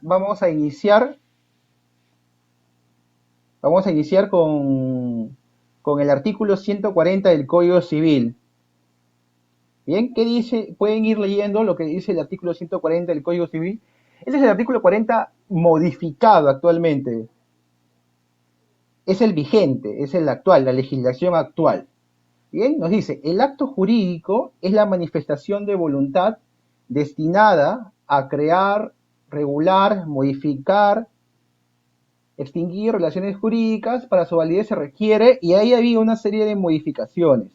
vamos a iniciar con el artículo 140 del Código Civil. Bien, ¿qué dice? Pueden ir leyendo lo que dice el artículo 140 del Código Civil. Ese es el artículo 40 modificado actualmente. Es el vigente, es el actual, la legislación actual. Bien, nos dice, el acto jurídico es la manifestación de voluntad destinada a crear, regular, modificar, extinguir relaciones jurídicas. Para su validez se requiere, y ahí había una serie de modificaciones.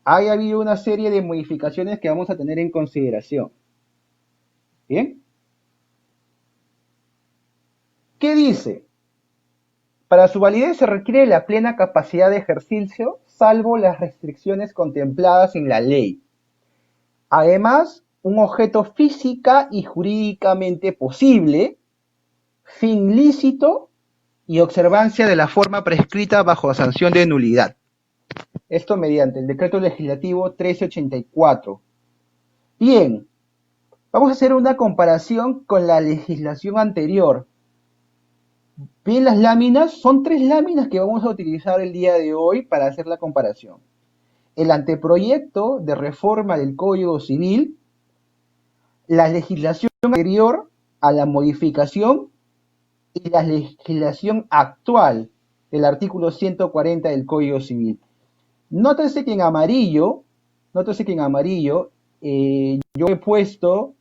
Ahí había una serie de modificaciones que vamos a tener en consideración. ¿Bien? ¿Qué dice? Para su validez se requiere la plena capacidad de ejercicio, salvo las restricciones contempladas en la ley. Además, un objeto física y jurídicamente posible, fin lícito y observancia de la forma prescrita bajo sanción de nulidad. Esto mediante el decreto legislativo 1384. Bien, vamos a hacer una comparación con la legislación anterior. Bien, las láminas, son 3 láminas que vamos a utilizar el día de hoy para hacer la comparación. El anteproyecto de reforma del Código Civil, la legislación anterior a la modificación y la legislación actual del artículo 140 del Código Civil. Nótese que en amarillo, yo he puesto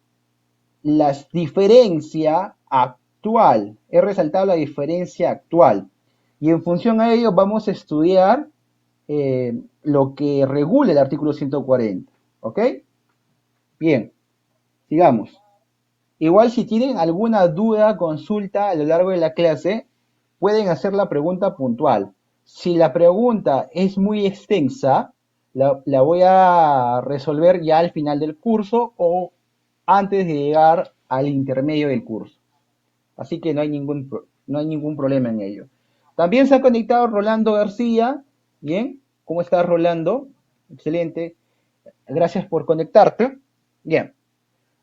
la diferencia actual, he resaltado la diferencia actual, y en función a ello vamos a estudiar lo que regula el artículo 140, ¿ok? Bien, sigamos. Igual si tienen alguna duda, consulta a lo largo de la clase, pueden hacer la pregunta puntual. Si la pregunta es muy extensa, la voy a resolver ya al final del curso o antes de llegar al intermedio del curso. Así que no hay ningún problema en ello. También se ha conectado Rolando García. Bien, ¿cómo estás, Rolando? Excelente. Gracias por conectarte. Bien,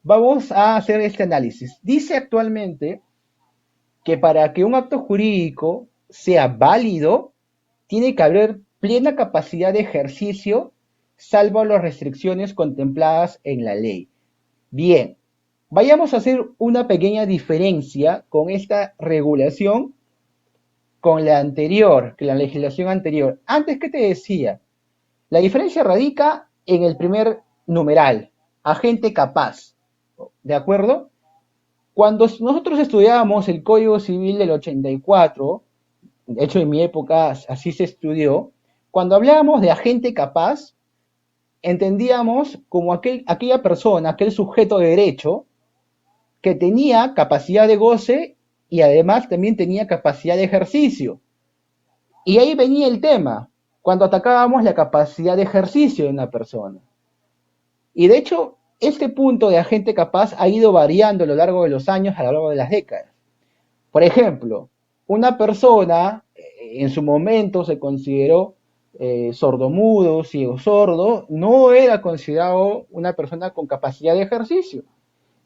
vamos a hacer este análisis. Dice actualmente que para que un acto jurídico sea válido, tiene que haber plena capacidad de ejercicio, salvo las restricciones contempladas en la ley. Bien, vayamos a hacer una pequeña diferencia con esta regulación con la anterior, que la legislación anterior. Antes, ¿qué te decía? La diferencia radica en el primer numeral, agente capaz. ¿De acuerdo? Cuando nosotros estudiábamos el Código Civil del 84, de hecho en mi época así se estudió, cuando hablábamos de agente capaz, entendíamos como aquella persona, aquel sujeto de derecho, que tenía capacidad de goce y además también tenía capacidad de ejercicio. Y ahí venía el tema, cuando atacábamos la capacidad de ejercicio de una persona. Y de hecho, este punto de agente capaz ha ido variando a lo largo de los años, a lo largo de las décadas. Por ejemplo, una persona en su momento se consideró sordomudo, ciego sordo, no era considerado una persona con capacidad de ejercicio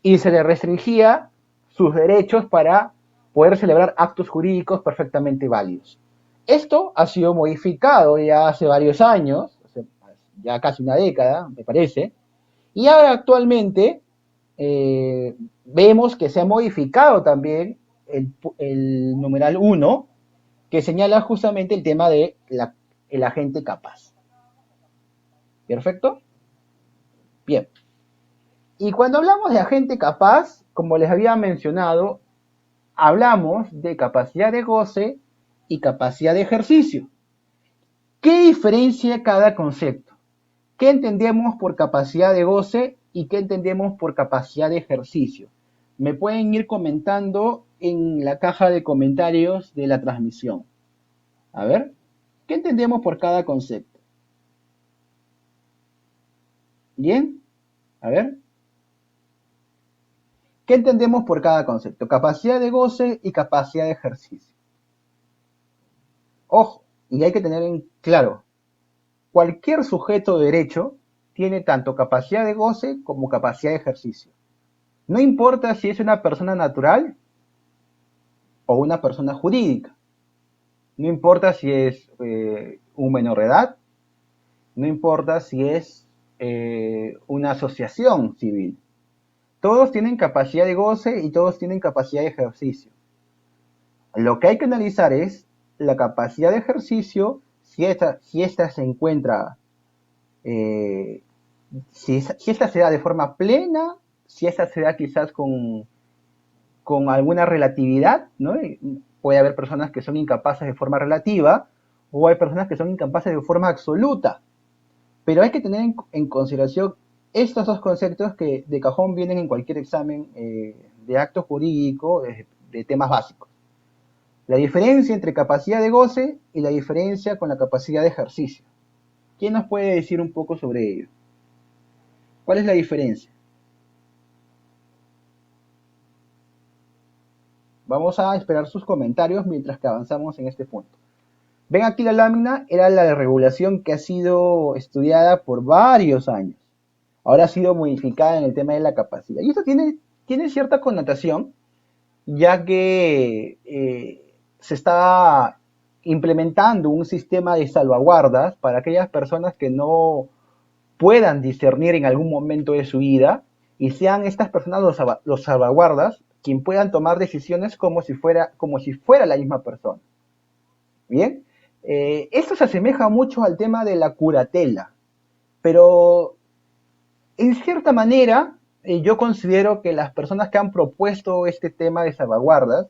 y se le restringía sus derechos para poder celebrar actos jurídicos perfectamente válidos. Esto ha sido modificado ya hace varios años, ya casi una década, me parece, y ahora actualmente vemos que se ha modificado también el numeral 1, que señala justamente el tema de el agente capaz. ¿Perfecto? Bien. Y cuando hablamos de agente capaz, como les había mencionado, hablamos de capacidad de goce y capacidad de ejercicio. ¿Qué diferencia cada concepto? ¿Qué entendemos por capacidad de goce y qué entendemos por capacidad de ejercicio? Me pueden ir comentando en la caja de comentarios de la transmisión. A ver, ¿qué entendemos por cada concepto? ¿Bien? A ver. ¿Qué entendemos por cada concepto? Capacidad de goce y capacidad de ejercicio. Ojo, y hay que tener en claro, cualquier sujeto de derecho tiene tanto capacidad de goce como capacidad de ejercicio. No importa si es una persona natural o una persona jurídica. No importa si es un menor de edad, no importa si es una asociación civil. Todos tienen capacidad de goce y todos tienen capacidad de ejercicio. Lo que hay que analizar es la capacidad de ejercicio, si esta se encuentra, eh, si esta se da de forma plena, si esta se da quizás con alguna relatividad, ¿no? Puede haber personas que son incapaces de forma relativa o hay personas que son incapaces de forma absoluta. Pero hay que tener en consideración estos dos conceptos que de cajón vienen en cualquier examen de acto jurídico de temas básicos. La diferencia entre capacidad de goce y la diferencia con la capacidad de ejercicio. ¿Quién nos puede decir un poco sobre ello? ¿Cuál es la diferencia? Vamos a esperar sus comentarios mientras que avanzamos en este punto. Ven aquí la lámina, era la regulación que ha sido estudiada por varios años. Ahora ha sido modificada en el tema de la capacidad. Y esto tiene cierta connotación, ya que se está implementando un sistema de salvaguardas para aquellas personas que no puedan discernir en algún momento de su vida y sean estas personas los salvaguardas quien puedan tomar decisiones como si fuera la misma persona. Bien, esto se asemeja mucho al tema de la curatela, pero en cierta manera yo considero que las personas que han propuesto este tema de salvaguardas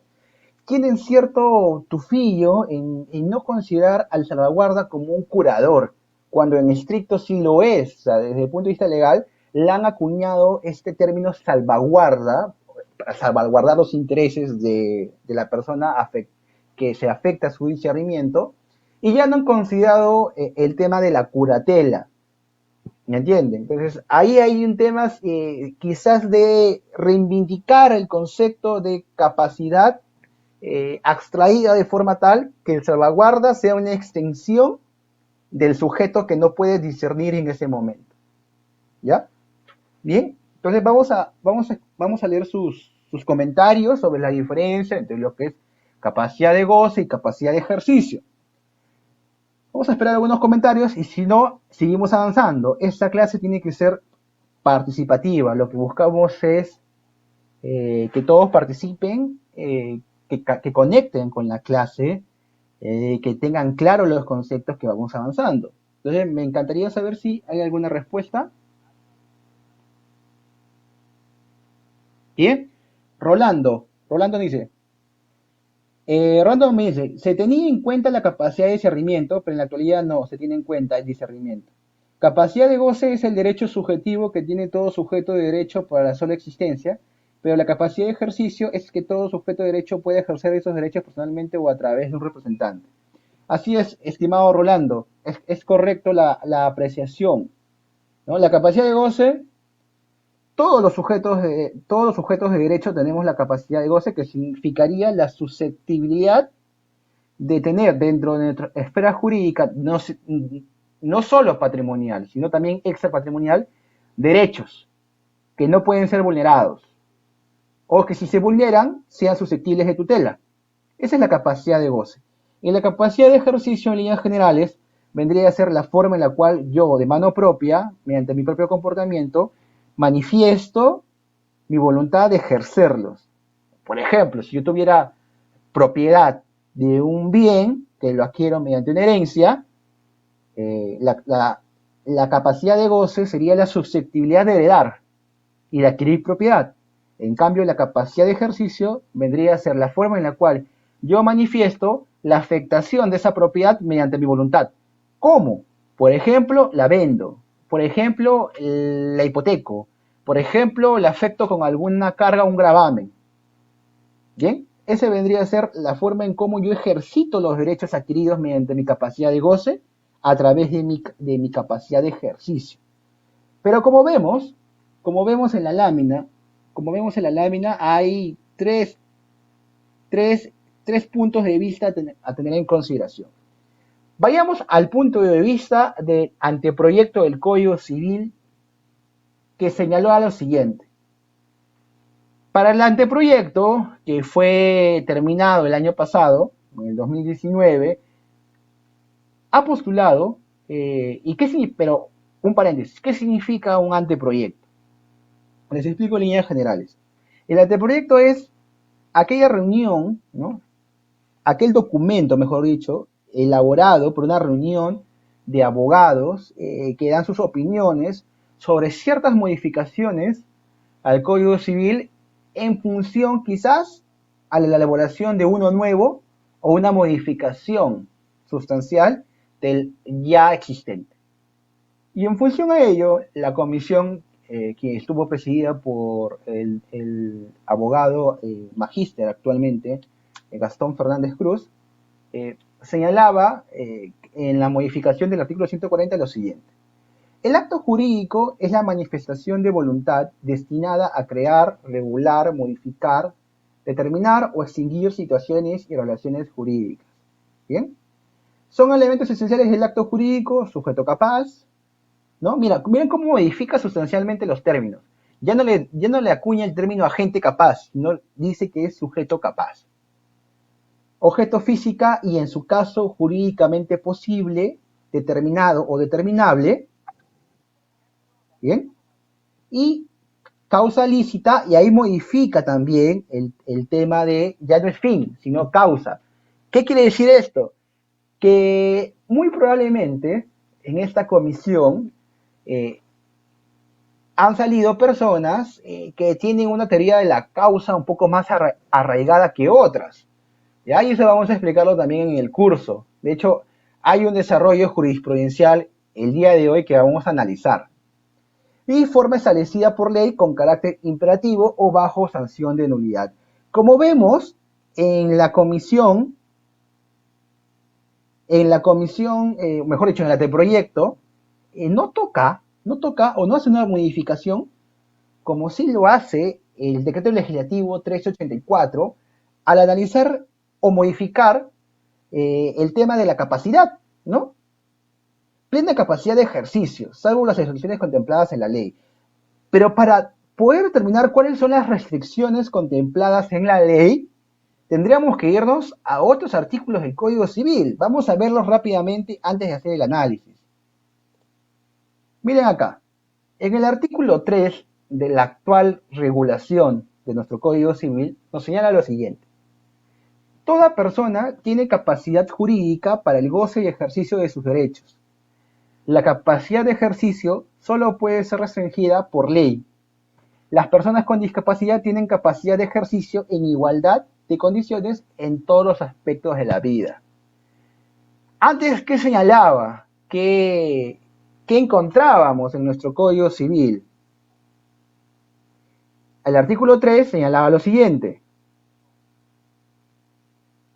tienen cierto tufillo en no considerar al salvaguarda como un curador, cuando en estricto sí lo es. O sea, desde el punto de vista legal, le han acuñado este término salvaguarda para salvaguardar los intereses de la persona que se afecta a su discernimiento, y ya no han considerado el tema de la curatela. ¿Me entienden? Entonces, ahí hay un tema quizás de reivindicar el concepto de capacidad abstraída de forma tal que el salvaguarda sea una extensión del sujeto que no puede discernir en ese momento. ¿Ya? Bien, entonces vamos a leer sus comentarios sobre la diferencia entre lo que es capacidad de goce y capacidad de ejercicio. Vamos a esperar algunos comentarios y si no, seguimos avanzando. Esta clase tiene que ser participativa. Lo que buscamos es que todos participen, que conecten con la clase, que tengan claro los conceptos que vamos avanzando. Entonces, me encantaría saber si hay alguna respuesta. Bien, Rolando dice, Rolando me dice, se tenía en cuenta la capacidad de discernimiento, pero en la actualidad no se tiene en cuenta el discernimiento. Capacidad de goce es el derecho subjetivo que tiene todo sujeto de derecho para la sola existencia, pero la capacidad de ejercicio es que todo sujeto de derecho puede ejercer esos derechos personalmente o a través de un representante. Así es, estimado Rolando, es correcto la apreciación, ¿no? La capacidad de goce, todos los sujetos de derecho tenemos la capacidad de goce, que significaría la susceptibilidad de tener dentro de nuestra esfera jurídica, no solo patrimonial, sino también extrapatrimonial, derechos que no pueden ser vulnerados, o que si se vulneran sean susceptibles de tutela. Esa es la capacidad de goce. Y la capacidad de ejercicio en líneas generales vendría a ser la forma en la cual yo, de mano propia, mediante mi propio comportamiento, manifiesto mi voluntad de ejercerlos. Por ejemplo, si yo tuviera propiedad de un bien que lo adquiero mediante una herencia, la capacidad de goce sería la susceptibilidad de heredar y de adquirir propiedad. En cambio, la capacidad de ejercicio vendría a ser la forma en la cual yo manifiesto la afectación de esa propiedad mediante mi voluntad. ¿Cómo? Por ejemplo, la vendo. Por ejemplo, la hipoteco. Por ejemplo, la afecto con alguna carga, un gravamen. ¿Bien? Ese vendría a ser la forma en cómo yo ejercito los derechos adquiridos mediante mi capacidad de goce a través de mi capacidad de ejercicio. Pero como vemos en la lámina, hay tres, tres puntos de vista a tener en consideración. Vayamos al punto de vista del anteproyecto del Código Civil, que señaló a lo siguiente. Para el anteproyecto, que fue terminado el año pasado, en el 2019, ha postulado, pero un paréntesis, ¿qué significa un anteproyecto? Les explico en líneas generales. El anteproyecto es aquella reunión, ¿no? Aquel documento, mejor dicho, elaborado por una reunión de abogados que dan sus opiniones sobre ciertas modificaciones al Código Civil en función quizás a la elaboración de uno nuevo o una modificación sustancial del ya existente. Y en función a ello, la comisión que estuvo presidida por el abogado magíster actualmente, Gastón Fernández Cruz, señalaba en la modificación del artículo 140 lo siguiente. El acto jurídico es la manifestación de voluntad destinada a crear, regular, modificar, determinar o extinguir situaciones y relaciones jurídicas. ¿Bien? Son elementos esenciales del acto jurídico, sujeto capaz, ¿no? Miren cómo modifica sustancialmente los términos. Ya no le acuña el término agente capaz, sino dice que es sujeto capaz. Objeto física y en su caso jurídicamente posible, determinado o determinable, ¿bien? Y causa lícita, y ahí modifica también el tema de, ya no es fin, sino causa. ¿Qué quiere decir esto? Que muy probablemente en esta comisión han salido personas que tienen una teoría de la causa un poco más arraigada que otras. ¿Ya? Y eso vamos a explicarlo también en el curso. De hecho, hay un desarrollo jurisprudencial el día de hoy que vamos a analizar. Y forma establecida por ley con carácter imperativo o bajo sanción de nulidad. Como vemos, en la comisión, mejor dicho, en el anteproyecto, no toca o no hace una modificación como sí lo hace el decreto legislativo 384 al analizar o modificar el tema de la capacidad, ¿no? Plena capacidad de ejercicio, salvo las excepciones contempladas en la ley. Pero para poder determinar cuáles son las restricciones contempladas en la ley, tendríamos que irnos a otros artículos del Código Civil. Vamos a verlos rápidamente antes de hacer el análisis. Miren acá, en el artículo 3 de la actual regulación de nuestro Código Civil nos señala lo siguiente. Toda persona tiene capacidad jurídica para el goce y ejercicio de sus derechos. La capacidad de ejercicio solo puede ser restringida por ley. Las personas con discapacidad tienen capacidad de ejercicio en igualdad de condiciones en todos los aspectos de la vida. Antes, ¿qué señalaba? ¿Qué encontrábamos en nuestro Código Civil? El artículo 3 señalaba lo siguiente.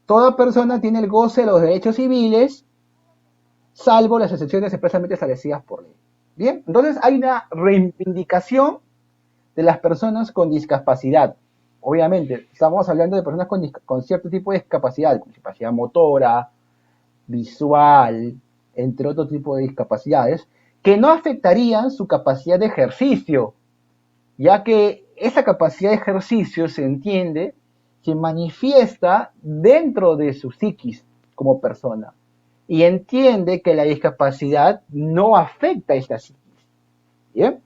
Toda persona tiene el goce de los derechos civiles, salvo las excepciones expresamente establecidas por ley. Bien, entonces hay una reivindicación de las personas con discapacidad. Obviamente, estamos hablando de personas con cierto tipo de discapacidad, con discapacidad motora, visual, entre otro tipo de discapacidades, que no afectarían su capacidad de ejercicio, ya que esa capacidad de ejercicio se entiende, se manifiesta dentro de su psiquis como persona y entiende que la discapacidad no afecta a esta psiquis. ¿Bien?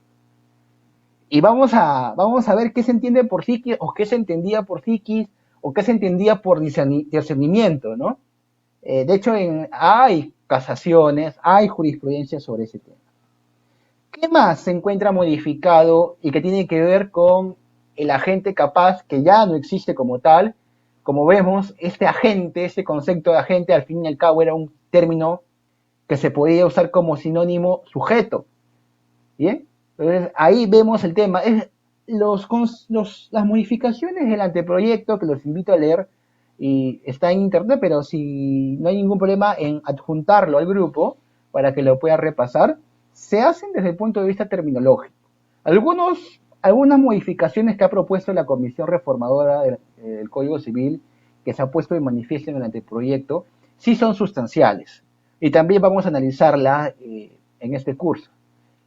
Y vamos a ver qué se entiende por psiquis o qué se entendía por psiquis o qué se entendía por discernimiento, ¿no? De hecho, hay casaciones, hay jurisprudencia sobre ese tema. ¿Qué más se encuentra modificado y que tiene que ver con el agente capaz, que ya no existe como tal? Como vemos, este concepto de agente, al fin y al cabo era un término que se podía usar como sinónimo sujeto. ¿Bien? Entonces, ahí vemos el tema. Las modificaciones del anteproyecto, que los invito a leer, y está en internet, pero si no hay ningún problema en adjuntarlo al grupo para que lo pueda repasar, se hacen desde el punto de vista terminológico. Algunas modificaciones que ha propuesto la Comisión Reformadora del Código Civil, que se ha puesto de manifiesto en el anteproyecto, sí son sustanciales. Y también vamos a analizarla en este curso.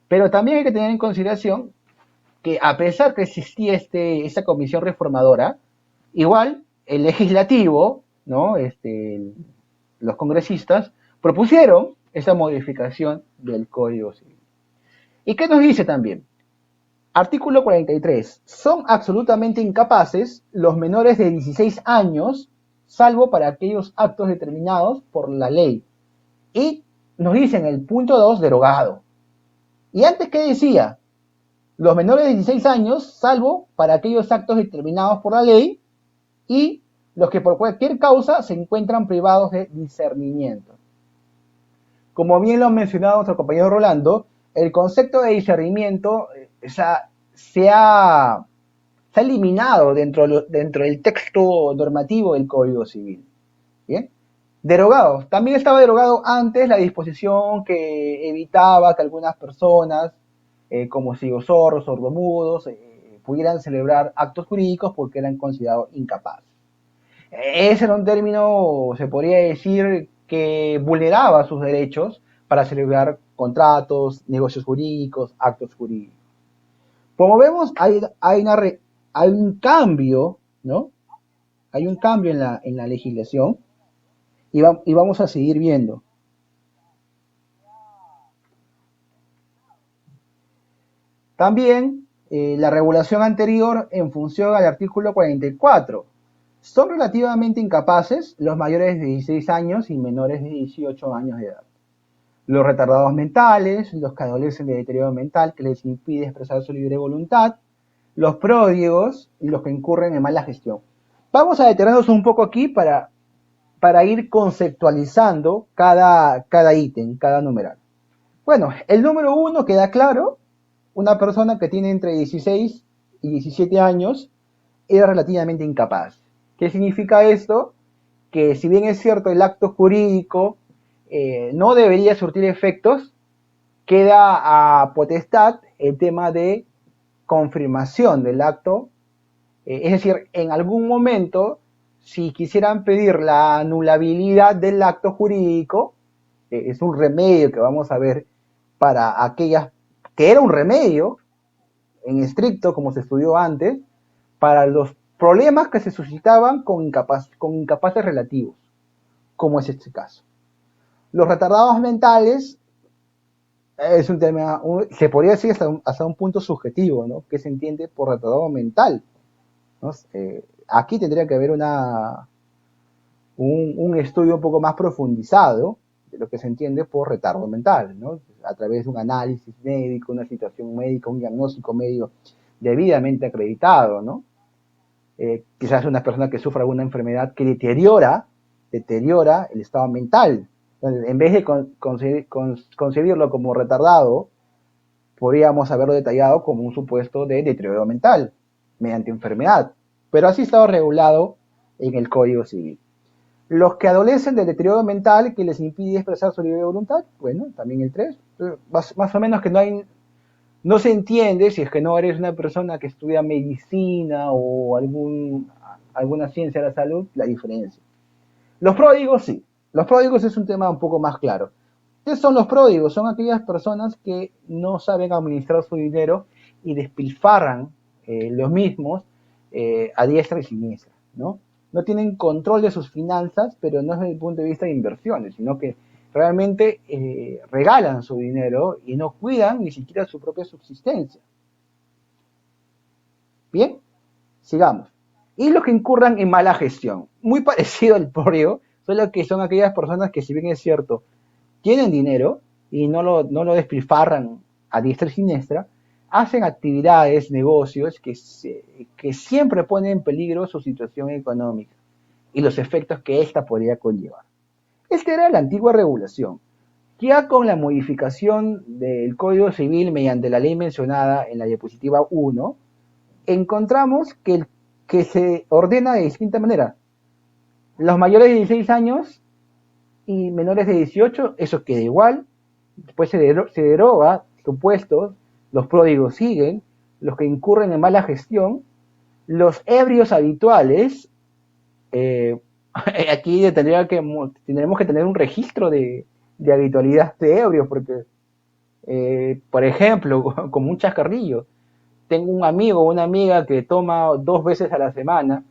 Pero también hay que tener en consideración que a pesar que existía esta comisión reformadora, igual el legislativo, ¿no? Los congresistas propusieron esa modificación del Código Civil. ¿Y qué nos dice también? Artículo 43. Son absolutamente incapaces los menores de 16 años, salvo para aquellos actos determinados por la ley. Y nos dice en el punto 2, derogado. Y antes, ¿qué decía? Los menores de 16 años, salvo para aquellos actos determinados por la ley y los que por cualquier causa se encuentran privados de discernimiento. Como bien lo ha mencionado nuestro compañero Rolando, el concepto de discernimiento se ha eliminado dentro del texto normativo del Código Civil. ¿Bien? Derogado. También estaba derogado antes la disposición que evitaba que algunas personas, como ciegos sordomudos, pudieran celebrar actos jurídicos porque eran considerados incapaces. Ese era un término, se podría decir, que vulneraba sus derechos para celebrar contratos, negocios jurídicos, actos jurídicos. Como vemos, hay un cambio, ¿no? Hay un cambio en la legislación y vamos a seguir viendo. También la regulación anterior en función al artículo 44. Son relativamente incapaces los mayores de 16 años y menores de 18 años de edad. Los retardados mentales, los que adolecen de deterioro mental que les impide expresar su libre voluntad, los pródigos y los que incurren en mala gestión. Vamos a detenernos un poco aquí para ir conceptualizando cada ítem, cada numeral. Bueno, el número 1 queda claro, una persona que tiene entre 16 y 17 años era relativamente incapaz. ¿Qué significa esto? Que si bien es cierto el acto jurídico no debería surtir efectos, queda a potestad el tema de confirmación del acto. Es decir, en algún momento, si quisieran pedir la anulabilidad del acto jurídico, es un remedio que vamos a ver para aquellas, que era un remedio en estricto, como se estudió antes, para los problemas que se suscitaban con incapaces relativos, como es este caso. Los retardados mentales es un tema, se podría decir hasta un punto subjetivo, ¿no? ¿Qué se entiende por retardado mental? ¿No? Aquí tendría que haber un estudio un poco más profundizado de lo que se entiende por retardo mental, ¿no? A través de un análisis médico, una situación médica, un diagnóstico médico debidamente acreditado, ¿no? Quizás una persona que sufra alguna enfermedad que deteriora el estado mental. Entonces, en vez de concebirlo como retardado, podríamos haberlo detallado como un supuesto de deterioro mental mediante enfermedad. Pero así estaba regulado en el Código Civil. Los que adolecen del deterioro mental que les impide expresar su libre voluntad, bueno, también el 3. Más o menos que no se entiende si es que no eres una persona que estudia medicina o alguna ciencia de la salud, la diferencia. Los pródigos sí. Los pródigos es un tema un poco más claro. ¿Qué son los pródigos? Son aquellas personas que no saben administrar su dinero y despilfarran los mismos a diestra y siniestra, ¿no? No tienen control de sus finanzas, pero no desde el punto de vista de inversiones, sino que realmente regalan su dinero y no cuidan ni siquiera su propia subsistencia. Bien, sigamos. Y los que incurran en mala gestión, muy parecido al pródigo, solo que son aquellas personas que, si bien es cierto, tienen dinero y no lo despilfarran a diestra y siniestra, hacen actividades, negocios que siempre ponen en peligro su situación económica y los efectos que ésta podría conllevar. Esta era la antigua regulación. Ya con la modificación del Código Civil mediante la ley mencionada en la diapositiva 1, encontramos que se ordena de distinta manera. Los mayores de 16 años y menores de 18, eso queda igual. Después se deroga supuestos, los pródigos siguen, los que incurren en mala gestión, los ebrios habituales, aquí tendremos que tener un registro de habitualidad de ebrios, porque, por ejemplo, como un chascarrillo, tengo un amigo o una amiga que toma 2 veces a la semana,